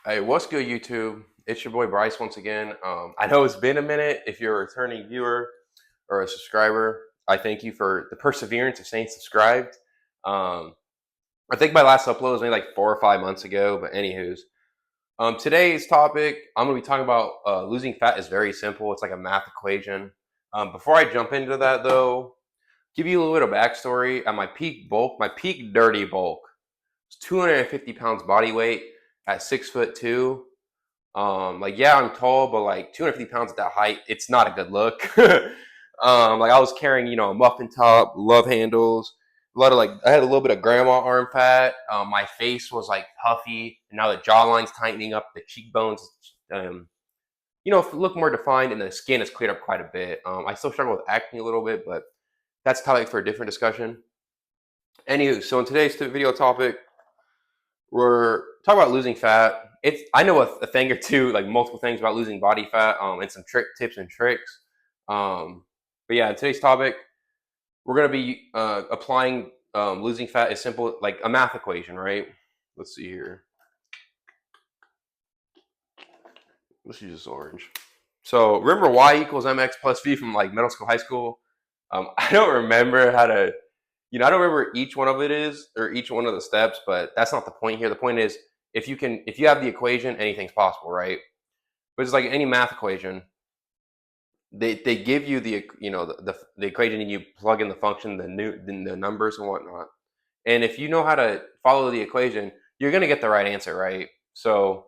Hey, what's good, YouTube? It's your boy Bryce once again. I know it's been a minute. If you're a returning viewer or a subscriber, I thank you for the perseverance of staying subscribed. Um, I think my last upload was maybe like 4 or 5 months ago, but anywho's. Today's topic, I'm going to be talking about losing fat is very simple. It's like a math equation. Before I jump into that, though, give you a little bit of backstory. At my peak bulk, my peak dirty bulk was 250 pounds body weight at 6'2". Like yeah, I'm tall, but like 250 pounds at that height, it's not a good look. Like I was carrying, a muffin top, love handles, a lot of like I had a little bit of grandma arm fat. My face was like puffy, and now the jawline's tightening up, the cheekbones, um, look more defined, and the skin has cleared up quite a bit. I still struggle with acne a little bit, but that's topic for a different discussion. Anywho, so in today's video topic, we're talking about losing fat. I know a thing or two, like multiple things about losing body fat, and some tips and tricks. But yeah, in today's topic, we're gonna be applying losing fat is simple, like a math equation, right? Let's see here. Let's use this orange. So remember y equals mx plus v from like middle school, high school. I don't remember how to, I don't remember each one of it is or each one of the steps, but that's not the point here. The point is if you have the equation, anything's possible, right? But it's like any math equation. They give you the equation and you plug in the function, the numbers and whatnot. And if you know how to follow the equation, you're gonna get the right answer, right? So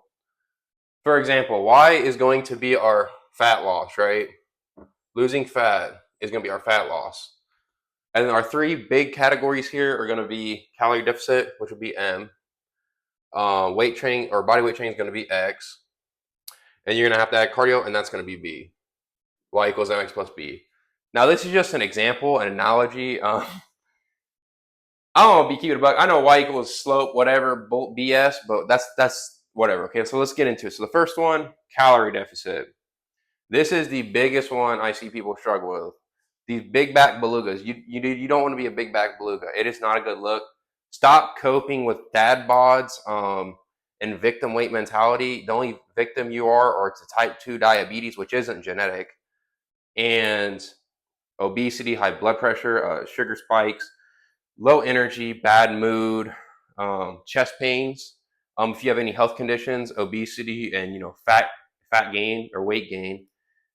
for example, y is going to be our fat loss, right? Losing fat is going to be our fat loss. And then our three big categories here are going to be calorie deficit, which would be M. Weight training or body weight training is going to be X. And you're going to have to add cardio, and that's going to be B. Y equals MX plus B. Now, this is just an example, an analogy. I don't want to be cute about it. I know Y equals slope, whatever, BS, but that's whatever. Okay, so let's get into it. So the first one, calorie deficit. This is the biggest one I see people struggle with. These big back belugas. You don't want to be a big back beluga. It is not a good look. Stop coping with dad bods and victim weight mentality. The only victim you are, or it's a type 2 diabetes, which isn't genetic, and obesity, high blood pressure, sugar spikes, low energy, bad mood, chest pains. If you have any health conditions, obesity, and fat gain or weight gain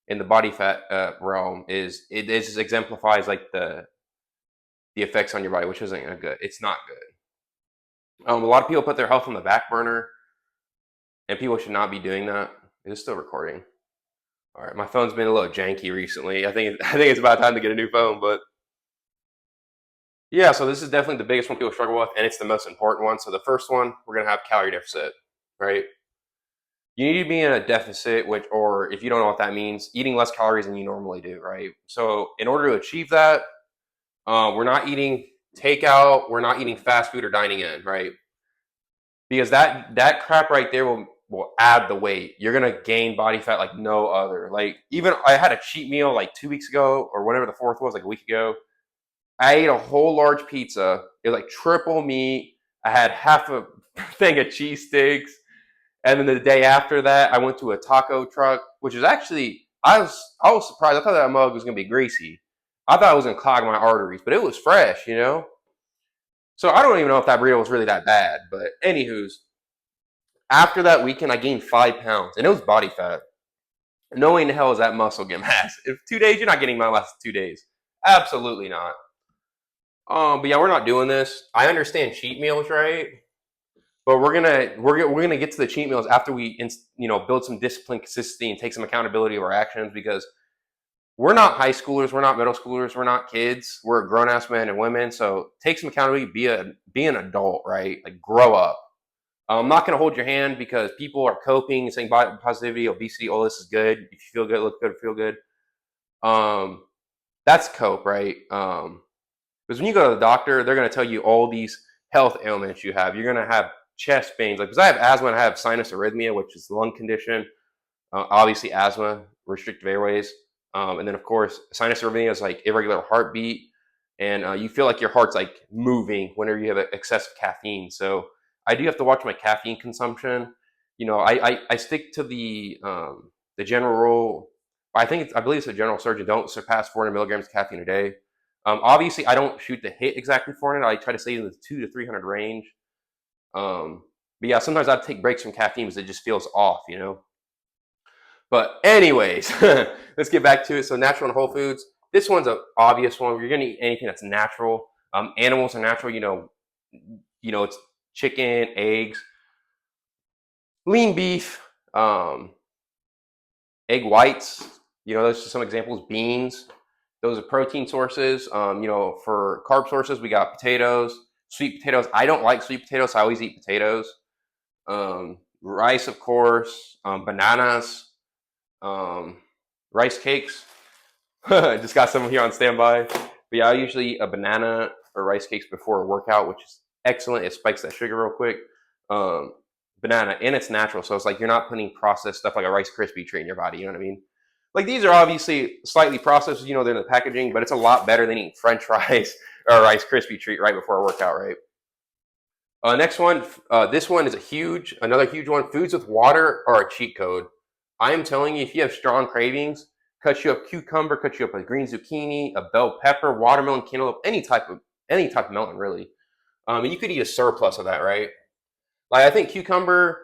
in the body fat realm is exemplifies like the effects on your body, which isn't good. It's not good. A lot of people put their health on the back burner, and people should not be doing that. It is still recording. All right, my phone's been a little janky recently. I think it's about time to get a new phone, but yeah. So this is definitely the biggest one people struggle with, and it's the most important one. So the first one, we're gonna have calorie deficit, right? You need to be in a deficit, or if you don't know what that means, eating less calories than you normally do, right? So in order to achieve that, we're not eating takeout, we're not eating fast food or dining in, right? Because that crap right there will add the weight. You're gonna gain body fat like no other. Like even I had a cheat meal like 2 weeks ago or whatever the fourth was, like a week ago. I ate a whole large pizza. It was like triple meat. I had half a thing of cheese sticks. And then the day after that, I went to a taco truck, which is actually I was surprised. I thought that mug was gonna be greasy. I thought it was gonna clog my arteries, but it was fresh. So I don't even know if that burrito was really that bad. But anywho's, after that weekend, I gained 5 pounds, and it was body fat. No way in the hell is that muscle get mass. If 2 days, you're not getting my last 2 days. Absolutely not. But yeah, we're not doing this. I understand cheat meals, right? But we're gonna get to the cheat meals after we build some discipline, consistency, and take some accountability of our actions, because we're not high schoolers, we're not middle schoolers, we're not kids. We're grown ass men and women. So take some accountability, be an adult, right? Like grow up. I'm not gonna hold your hand because people are coping, saying body positivity, obesity, oh this is good. If you feel good, look good, feel good. Um, that's cope, right? Because when you go to the doctor, they're gonna tell you all these health ailments you have. You're gonna have chest pains, like because I have asthma and I have sinus arrhythmia, which is a lung condition. Obviously, asthma, restrictive airways, and then of course, sinus arrhythmia is like irregular heartbeat, and you feel like your heart's like moving whenever you have excessive caffeine. So I do have to watch my caffeine consumption, You know, I stick to the general rule. I believe it's a general surgeon. Don't surpass 400 milligrams of caffeine a day. Obviously, I don't shoot to hit exactly 400. I try to stay in the 200 to 300 range. But yeah, sometimes I take breaks from caffeine because it just feels off, you know. But anyways, let's get back to it. So natural and whole foods. This one's an obvious one. You're gonna eat anything that's natural. Animals are natural. It's chicken, eggs, lean beef, egg whites. You know, those are some examples. Beans. Those are protein sources. For carb sources, we got potatoes, sweet potatoes. I don't like sweet potatoes, so I always eat potatoes. Rice, of course. Bananas. Um, rice cakes. Just got some here on standby. But yeah, I usually eat a banana or rice cakes before a workout, which is excellent. It spikes that sugar real quick. Um, Banana, and it's natural, so it's like you're not putting processed stuff like a Rice Krispie treat in your body. You know what I mean? Like these are obviously slightly processed. You know, they're in the packaging, but it's a lot better than eating French fries or a Rice Krispie treat right before a workout, right? Next one. This one is another huge one. Foods with water are a cheat code. I am telling you, if you have strong cravings, cut you up cucumber, cut you up a green zucchini, a bell pepper, watermelon, cantaloupe, any type of melon, really. And you could eat a surplus of that, right? Like I think cucumber.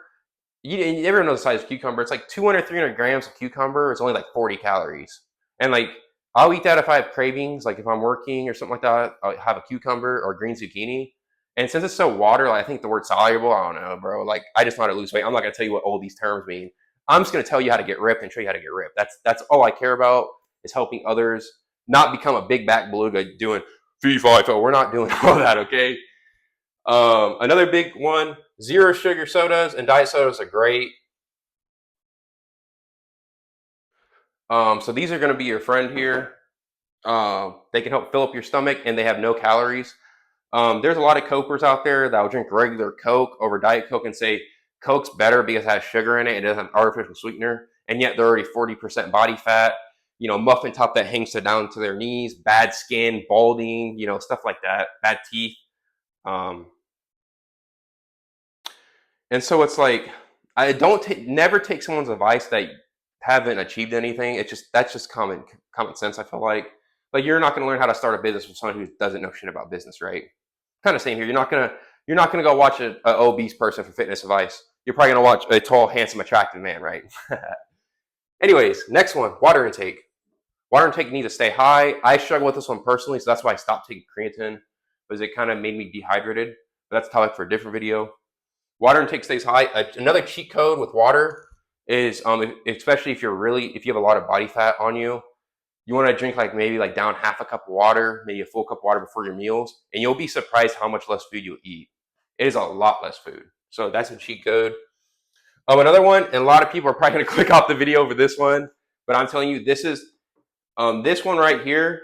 You ever know the size of cucumber? It's like 200, 300 grams of cucumber. It's only like 40 calories. And like, I'll eat that if I have cravings. Like if I'm working or something like that, I'll have a cucumber or green zucchini. And since it's so water, like I think the word soluble, I don't know, bro. Like I just know how to lose weight. I'm not gonna tell you what all these terms mean. I'm just gonna tell you how to get ripped and show you how to get ripped. That's all I care about is helping others not become a big back beluga doing FIFA. We're not doing all that, okay? Another big one, zero sugar sodas and diet sodas are great. So these are going to be your friend here. They can help fill up your stomach and they have no calories. There's a lot of cokers out there that will drink regular Coke over Diet Coke and say Coke's better because it has sugar in it. It doesn't have artificial sweetener. And yet they're already 40% body fat. You know, muffin top that hangs down to their knees, bad skin, balding, you know, stuff like that, bad teeth. Um, and so it's like, never take someone's advice that haven't achieved anything. That's just common sense. I feel like you're not going to learn how to start a business with someone who doesn't know shit about business, right? Kind of same here. You're not gonna go watch a obese person for fitness advice. You're probably gonna watch a tall, handsome, attractive man, right? Anyways, next one, water intake. Water intake needs to stay high. I struggle with this one personally, so that's why I stopped taking creatine because it kind of made me dehydrated. But that's a topic for a different video. Water intake stays high. Another cheat code with water is, especially if you have a lot of body fat on you, you want to drink like maybe like down half a cup of water, maybe a full cup of water before your meals, and you'll be surprised how much less food you'll eat. It is a lot less food. So that's a cheat code. Another one, and a lot of people are probably going to click off the video over this one, but I'm telling you, this one right here.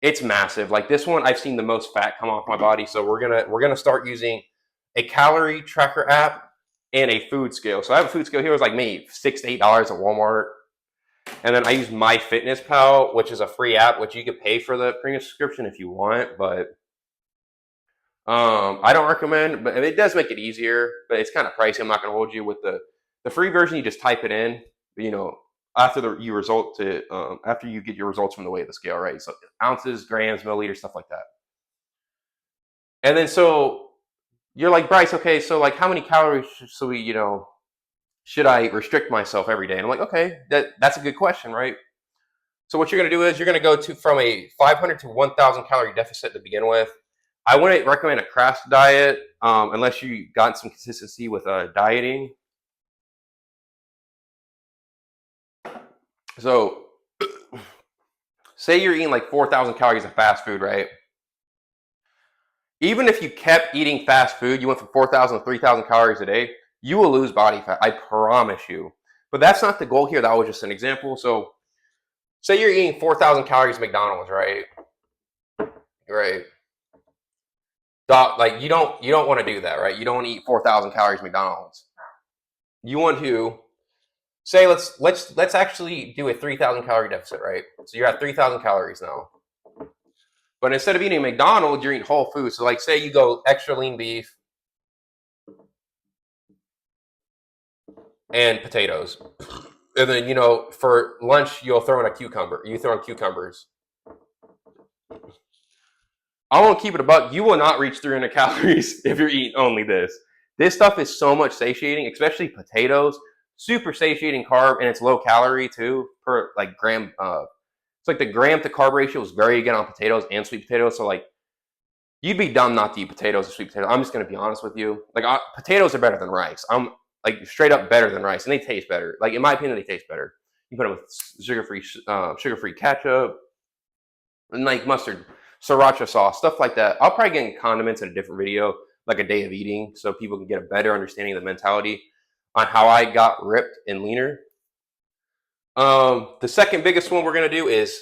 It's massive. Like this one, I've seen the most fat come off my body. So we're gonna start using a calorie tracker app and a food scale. So I have a food scale here. It's like maybe $6 to $8 at Walmart. And then I use MyFitnessPal, which is a free app, which you could pay for the premium subscription if you want, but I don't recommend. But it does make it easier, but it's kind of pricey. I'm not going to hold you with the free version. You just type it in, you know, after after you get your results from the weight of the scale, right? So ounces, grams, milliliters, stuff like that. And then so you're like, Bryce, okay, so like how many calories should I restrict myself every day? And I'm like, okay, that's a good question, right? So what you're going to do is you're going to go from a 500 to 1,000 calorie deficit to begin with. I wouldn't recommend a crash diet unless you got some consistency with dieting. So say you're eating like 4,000 calories of fast food, right? Even if you kept eating fast food, you went from 4,000 to 3,000 calories a day, you will lose body fat. I promise you. But that's not the goal here. That was just an example. So say you're eating 4,000 calories of McDonald's, right? Right. Like you don't want to do that, right? You don't want to eat 4,000 calories of McDonald's. You want to say let's actually do a 3,000 calorie deficit, right? So you're at 3,000 calories now. But instead of eating McDonald's, you're eating whole foods. So like say you go extra lean beef, and potatoes. And then, you know, for lunch, you'll throw in a cucumber. You throw in cucumbers. I won't keep it a buck. You will not reach 300 calories if you're eating only this. This stuff is so much satiating, especially potatoes. Super satiating carb, and it's low calorie too per like gram. It's like the gram to carb ratio is very good on potatoes and sweet potatoes. So like, you'd be dumb not to eat potatoes or sweet potatoes. I'm just gonna be honest with you. Like, potatoes are better than rice. I'm like straight up better than rice, and they taste better. Like in my opinion, they taste better. You put them with sugar-free ketchup, and like mustard, sriracha sauce, stuff like that. I'll probably get in condiments in a different video, like a day of eating, so people can get a better understanding of the mentality on how I got ripped and leaner. The second biggest one we're gonna do is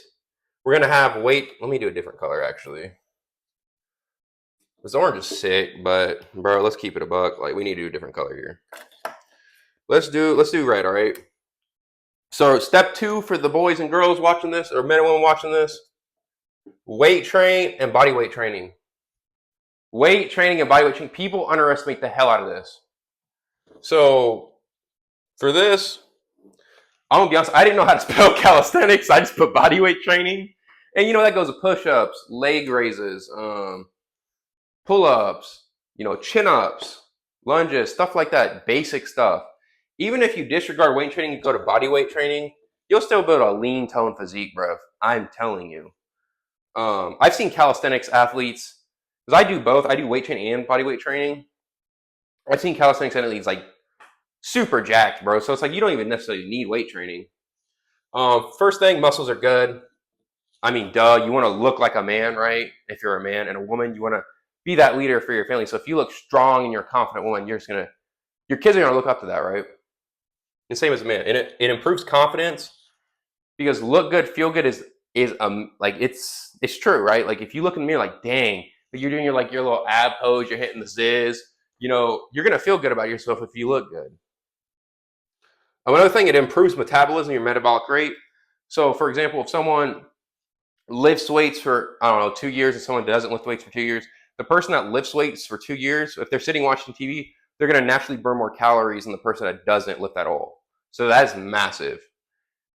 we're gonna have weight. Let me do a different color actually. This orange is sick, but bro, let's keep it a buck. Like, we need to do a different color here. Let's do red, all right? So step 2 for the boys and girls watching this, or men and women watching this, weight train and body weight training. Weight training and body weight training. People underestimate the hell out of this. So for this, I'm gonna be honest, I didn't know how to spell calisthenics. I just put body weight training. And you know, that goes to push-ups, leg raises, pull-ups, you know, chin-ups, lunges, stuff like that, basic stuff. Even if you disregard weight training and go to body weight training, you'll still build a lean tone physique, bro. I'm telling you. I've seen calisthenics athletes, because I do both. I do weight training and body weight training. I've seen calisthenics athletes like super jacked, bro. So it's like you don't even necessarily need weight training. First thing, muscles are good. I mean, duh, you want to look like a man, right? If you're a man, and a woman, you want to be that leader for your family. So if you look strong and you're a confident woman, your kids are gonna look up to that, right? The same as a man, and it improves confidence, because look good, feel good is like it's true, right? Like if you look in the mirror, like dang, but you're doing your little ab pose, you're hitting the ziz, you know, you're gonna feel good about yourself if you look good. Another thing, it improves metabolism, your metabolic rate. So for example, if someone lifts weights for, I don't know, 2 years, and someone doesn't lift weights for 2 years, the person that lifts weights for 2 years, if they're sitting watching TV, they're going to naturally burn more calories than the person that doesn't lift at all. So that is massive.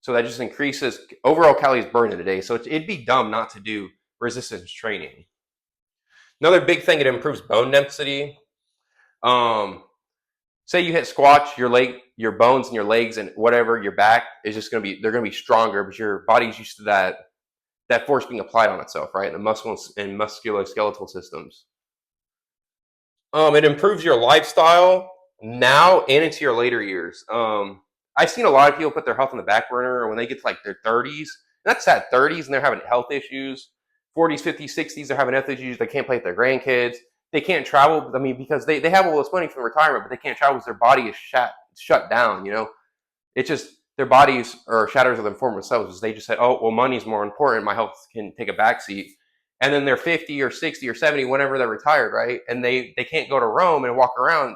So that just increases overall calories burned in a day. So it'd be dumb not to do resistance training. Another big thing, it improves bone density. Say you hit squats, your bones and your legs and whatever, your back is just they're gonna be stronger, but your body's used to that force being applied on itself, right? The muscles and musculoskeletal systems. It improves your lifestyle now and into your later years. I've seen a lot of people put their health on the back burner when they get to like their 30s. That's at 30s, and they're having health issues. 40s, 50s, 60s, they're having health issues. They can't play with their grandkids. They can't travel. I mean, because they have all this money from retirement, but they can't travel because their body is shut down, you know? It's just their bodies are shadows of their former selves. They just said, oh, well, money's more important. My health can take a backseat. And then they're 50 or 60 or 70, whenever they're retired, right? And they can't go to Rome and walk around,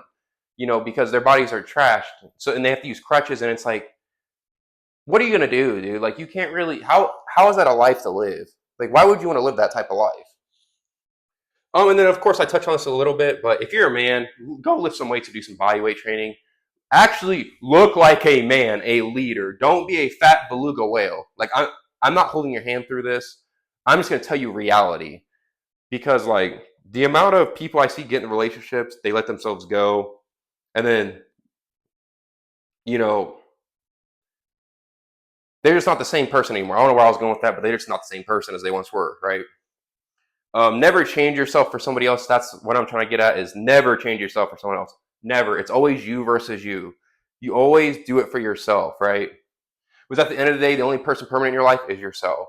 you know, because their bodies are trashed. So, and they have to use crutches. And it's like, what are you going to do, dude? Like, you can't really, how is that a life to live? Like, why would you want to live that type of life? And then, of course, I touched on this a little bit, but if you're a man, go lift some weights to do some body weight training. Actually look like a man, a leader. Don't be a fat beluga whale. Like, I'm not holding your hand through this. I'm just going to tell you reality. Because, like, the amount of people I see get in relationships, they let themselves go. And then, you know, they're just not the same person anymore. I don't know where I was going with that, but they're just not the same person as they once were, right? Never change yourself for somebody else. That's what I'm trying to get at, is never change yourself for someone else. Never. It's always you versus you. You always do it for yourself, right? Because at the end of the day, the only person permanent in your life is yourself.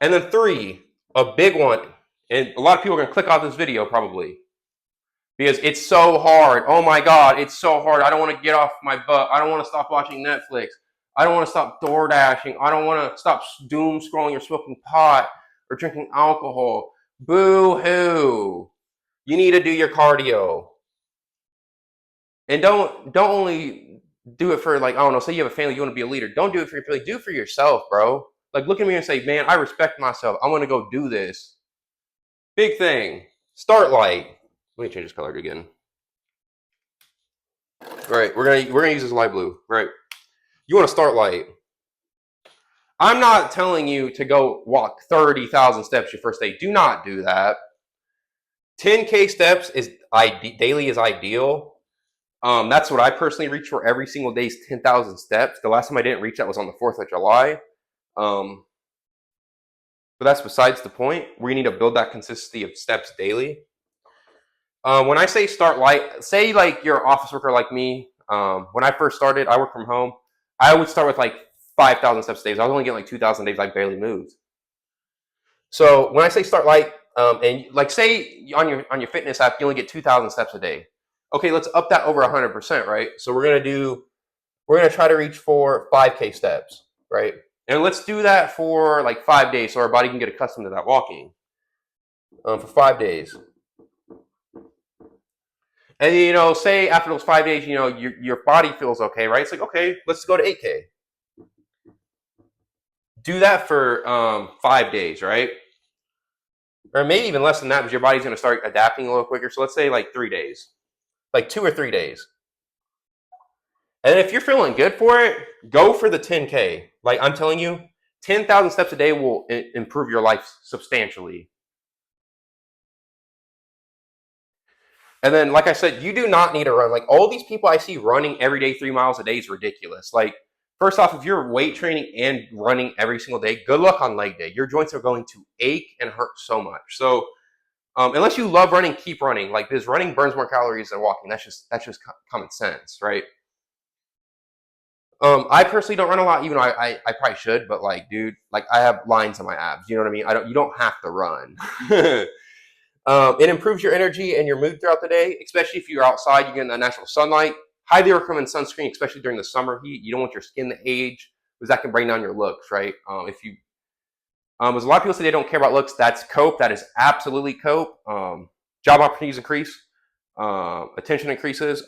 And then 3, a big one, and a lot of people are going to click off this video probably, because it's so hard. Oh my God, it's so hard. I don't want to get off my butt. I don't want to stop watching Netflix. I don't want to stop door dashing. I don't want to stop doom scrolling or smoking pot or drinking alcohol. Boo hoo. You need to do your cardio. And don't only do it for, like, I don't know, say you have a family, you want to be a leader. Don't do it for your family. Do it for yourself, bro. Like, look at me and say, man, I respect myself. I want to go do this. Big thing. Start light. Let me change this color again. Right. We're gonna use this light blue. Right. You want to start light. I'm not telling you to go walk 30,000 steps your first day. Do not do that. 10K steps is daily is ideal. That's what I personally reach for every single day is 10,000 steps. The last time I didn't reach that was on the 4th of July. But that's besides the point. We need to build that consistency of steps daily. When I say start light, say like you're an office worker like me. When I first started, I work from home. I would start with like 5,000 steps a day. So I was only getting like 2,000 days. I barely moved. So when I say start light, and like say on your fitness app, you only get 2,000 steps a day. Okay, let's up that over 100%, right? So we're gonna try to reach for 5K steps, right? And let's do that for like 5 days, so our body can get accustomed to that walking. For 5 days. And say after those 5 days, your body feels okay, right? It's like, okay, let's go to 8K. Do that for 5 days, right? Or maybe even less than that, because your body's going to start adapting a little quicker. So let's say like 3 days, like 2 or 3 days. And if you're feeling good for it, go for the 10K. Like I'm telling you, 10,000 steps a day will improve your life substantially. And then, like I said, you do not need to run. Like all these people I see running every day 3 miles a day is ridiculous. Like, first off, if you're weight training and running every single day, good luck on leg day. Your joints are going to ache and hurt so much. So unless you love running, keep running. Like this running burns more calories than walking. That's just common sense, right? I personally don't run a lot, even though I probably should, but like, dude, like I have lines on my abs. You know what I mean? You don't have to run. It improves your energy and your mood throughout the day, especially if you're outside, you get the natural sunlight. Highly recommend sunscreen, especially during the summer heat. You don't want your skin to age because that can bring down your looks, right? As a lot of people say they don't care about looks, that's cope. That is absolutely cope. Job opportunities increase, attention increases.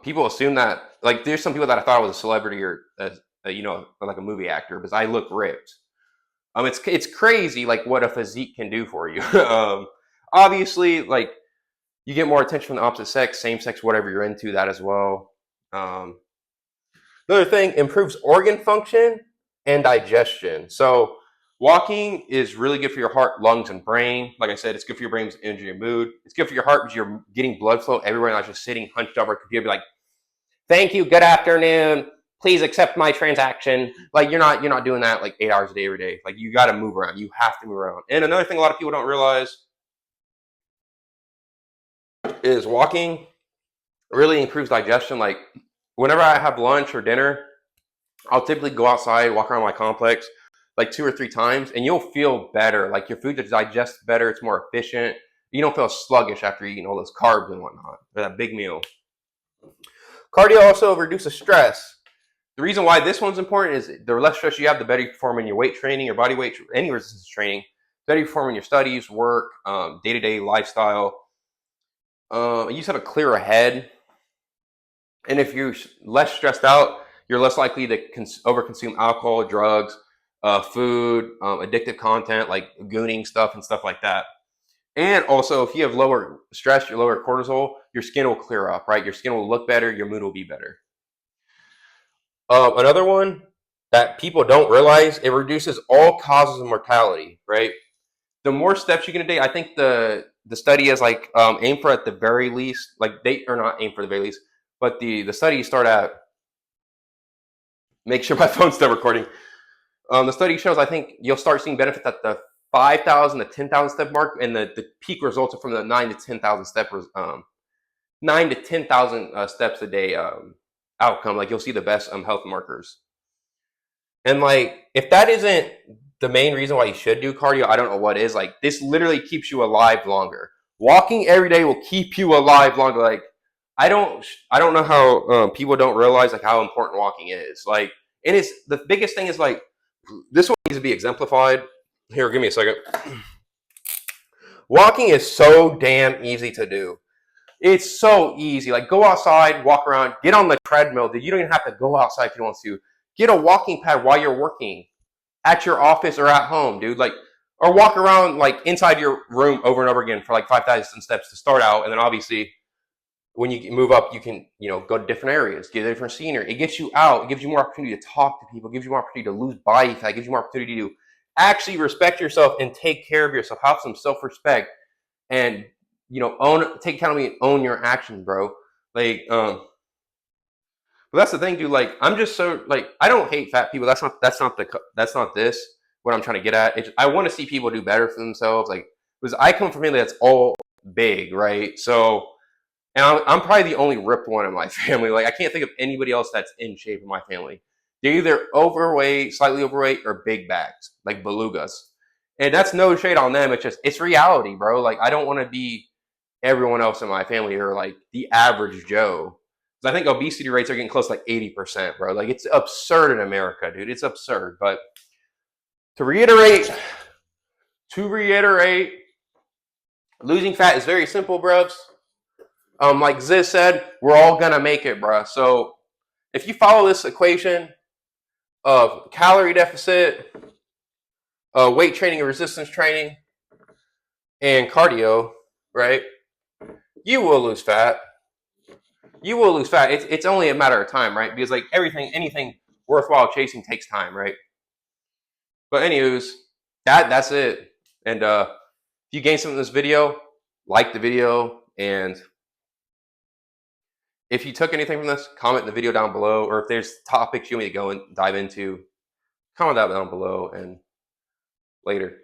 People assume that, like, there's some people that I thought I was a celebrity or like a movie actor because I look ripped. It's crazy like what a physique can do for you. Obviously, like you get more attention from the opposite sex, same sex, whatever you're into, that as well. Another thing, improves organ function and digestion. So walking is really good for your heart, lungs, and brain. Like I said, it's good for your brain's energy and mood. It's good for your heart because you're getting blood flow everywhere, not just sitting hunched over a computer, be like, "Thank you, good afternoon. Please accept my transaction." Like you're not doing that like 8 hours a day every day. Like you got to move around. You have to move around. And another thing a lot of people don't realize is walking really improves digestion. Like whenever I have lunch or dinner, I'll typically go outside, walk around my complex like 2 or 3 times, and you'll feel better. Like your food digests better. It's more efficient. You don't feel sluggish after eating all those carbs and whatnot, or that big meal. Cardio also reduces stress. The reason why this one's important is the less stress you have, the better you perform in your weight training, your body weight, any resistance training. The better you perform in your studies, work, day-to-day lifestyle. You just have a clearer head. And if you're less stressed out, you're less likely to overconsume alcohol, drugs, food, addictive content like gooning stuff and stuff like that. And also, if you have lower stress, your lower cortisol, your skin will clear up, right? Your skin will look better, your mood will be better. Another one that people don't realize, it reduces all causes of mortality, right? The more steps you can do a day, I think the study is like aim for at the very least, like they are not aim for the very least, but the study start at, make sure my phone's still recording. The study shows I think you'll start seeing benefits at the 5,000 to 10,000 step mark, and the peak results are from the 9 to 10,000 steps a day outcome. Like you'll see the best health markers. And like if that isn't the main reason why you should do cardio, I don't know what is. Like this literally keeps you alive longer. Walking every day will keep you alive longer. Like I don't know how people don't realize like how important walking is. Like, and it's the biggest thing is like this one needs to be exemplified. Here, give me a second. Walking is so damn easy to do. It's so easy. Like go outside, walk around, get on the treadmill. Dude, you don't even have to go outside if you want to. Get a walking pad while you're working at your office or at home, dude. Like, or walk around like inside your room over and over again for like 5,000 steps to start out, and then obviously when you move up, you can, go to different areas, get a different scenery. It gets you out. It gives you more opportunity to talk to people. It gives you more opportunity to lose body fat. It gives you more opportunity to actually respect yourself and take care of yourself. Have some self-respect and, take accountability and own your actions, bro. Like, but that's the thing, dude. Like, I'm just so like, I don't hate fat people. That's not this. What I'm trying to get at. I want to see people do better for themselves. Like, because I come from a family that's all big, right? So, and I'm probably the only ripped one in my family. Like, I can't think of anybody else that's in shape in my family. They're either overweight, slightly overweight, or big bags, like belugas. And that's no shade on them. It's reality, bro. Like, I don't want to be everyone else in my family or like the average Joe. I think obesity rates are getting close to like 80%, bro. Like, it's absurd in America, dude. It's absurd. But to reiterate, losing fat is very simple, bros. Like Ziz said, we're all gonna make it, bro. So if you follow this equation of calorie deficit, weight training and resistance training, and cardio, right? You will lose fat. You will lose fat. It's only a matter of time, right? Because like anything worthwhile chasing takes time, right? But anywho's, that's it. And if you gain something from this video, like the video, and if you took anything from this, comment in the video down below, or if there's topics you want me to go and dive into, comment that down below, and later.